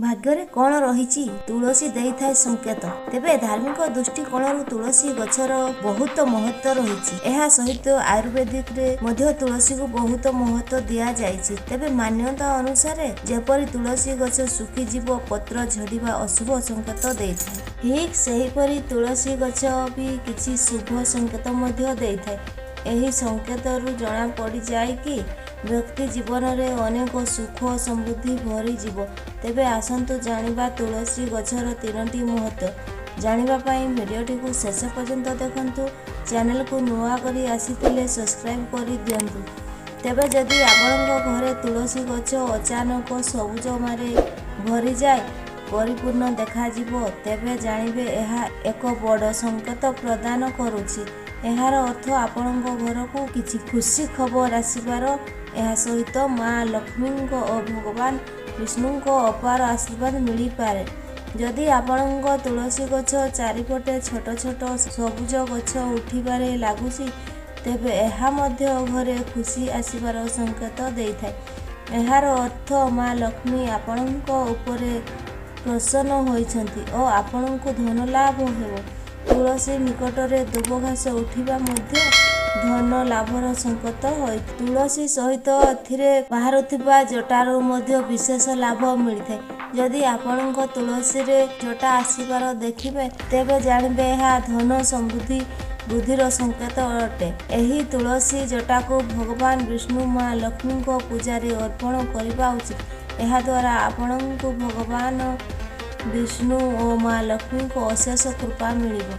भाग्ୟରେ କ'ଣ ରହିଛି? ତୁଳସୀ ଦେଇଥାଏ ସଂକେତ। ତେବେ ଧାର୍ମିକ ଦୃଷ୍ଟିକୋଣରୁ ତୁଳସୀ ଗଛର ବହୁତ ମହତ୍ତ୍ୱ ରହିଛି। ଏହା ସହିତ ଆୟୁର୍ବେଦିକରେ ମଧ୍ୟ ତୁଳସୀକୁ ବହୁତ ମହତ୍ତ୍ୱ ଦିଆଯାଇଛି। ତେବେ ମାନ୍ୟତା ଅନୁସାରେ ଯେପରି ତୁଳସୀ ଗଛ ଶୁଖିଯିବ, ପତ୍ର ଝଡ଼ିବା ଅଶୁଭ ସଂକେତ ଦେଇଥାଏ, ଠିକ୍ ସେହିପରି ତୁଳସୀ ଗଛ ବି କିଛି ଶୁଭ ସଂକେତ ମଧ୍ୟ ଦେଇଥାଏ। ଏହି ସଂକେତରୁ ଜଣାପଡ଼ିଯାଏ କି ବ୍ୟକ୍ତି ଜୀବନରେ ଅନେକ ସୁଖ ସମୃଦ୍ଧି ଭରିଯିବ। ତେବେ ଆସନ୍ତୁ ଜାଣିବା ତୁଳସୀ ଗଛର 3ଟି ମହତ୍ତ୍ୱ। ଜାଣିବା ପାଇଁ ଭିଡ଼ିଓଟିକୁ ଶେଷ ପର୍ଯ୍ୟନ୍ତ ଦେଖନ୍ତୁ। ଚ୍ୟାନେଲକୁ ନୂଆ କରି ଆସିଥିଲେ ସବସ୍କ୍ରାଇବ୍ କରି ଦିଅନ୍ତୁ। ତେବେ ଯଦି ଆପଣଙ୍କ ଘରେ ତୁଳସୀ ଗଛ ଅଚାନକ ସବୁଜମାରେ ଭରିଯାଏ, ପରିପୂର୍ଣ୍ଣ ଦେଖାଯିବ, ତେବେ ଜାଣିବେ ଏହା ଏକ ବଡ଼ ସଂକେତ ପ୍ରଦାନ କରୁଛି। ଏହାର ଅର୍ଥ ଆପଣଙ୍କ ଘରକୁ କିଛି ଖୁସି ଖବର ଆସିବାର, ଏହା ସହିତ ମା ଲକ୍ଷ୍ମୀଙ୍କ ଓ ଭଗବାନ ବିଷ୍ଣୁଙ୍କ ଅପାର ଆଶୀର୍ବାଦ ମିଳିପାରେ। ଯଦି ଆପଣଙ୍କ ତୁଳସୀ ଗଛ ଚାରିପଟେ ଛୋଟ ଛୋଟ ସବୁଜ ଗଛ ଉଠିବାରେ ଲାଗୁଛି, ତେବେ ଏହା ମଧ୍ୟ ଘରେ ଖୁସି ଆସିବାର ସଂକେତ ଦେଇଥାଏ। ଏହାର ଅର୍ଥ ମା ଲକ୍ଷ୍ମୀ ଆପଣଙ୍କ ଉପରେ ପ୍ରସନ୍ନ ହୋଇଛନ୍ତି ଓ ଆପଣଙ୍କୁ ଧନ ଲାଭ ହେବ। ତୁଳସୀ ନିକଟରେ ଦୁବ ଘାସ ଉଠିବା ମଧ୍ୟ ଧନ ଲାଭର ସଂକେତ ହୋଇଥାଏ। ତୁଳସୀ ସହିତ ଏଥିରେ ବାହାରୁଥିବା ଜଟାରୁ ମଧ୍ୟ ବିଶେଷ ଲାଭ ମିଳିଥାଏ। ଯଦି ଆପଣଙ୍କ ତୁଳସୀରେ ଜଟା ଆସିବାର ଦେଖିବେ, ତେବେ ଜାଣିବେ ଏହା ଧନ ସମୃଦ୍ଧି ବୃଦ୍ଧିର ସଂକେତ ଅଟେ। ଏହି ତୁଳସୀ ଜଟାକୁ ଭଗବାନ ବିଷ୍ଣୁ ମା ଲକ୍ଷ୍ମୀଙ୍କ ପୂଜାରେ ଅର୍ପଣ କରିବା ଉଚିତ। ଏହାଦ୍ୱାରା ଆପଣଙ୍କୁ ଭଗବାନ ବିଷ୍ଣୁ ଓ ମା ଲକ୍ଷ୍ମୀଙ୍କ ଅଶେଷ କୃପା ମିଳିବ।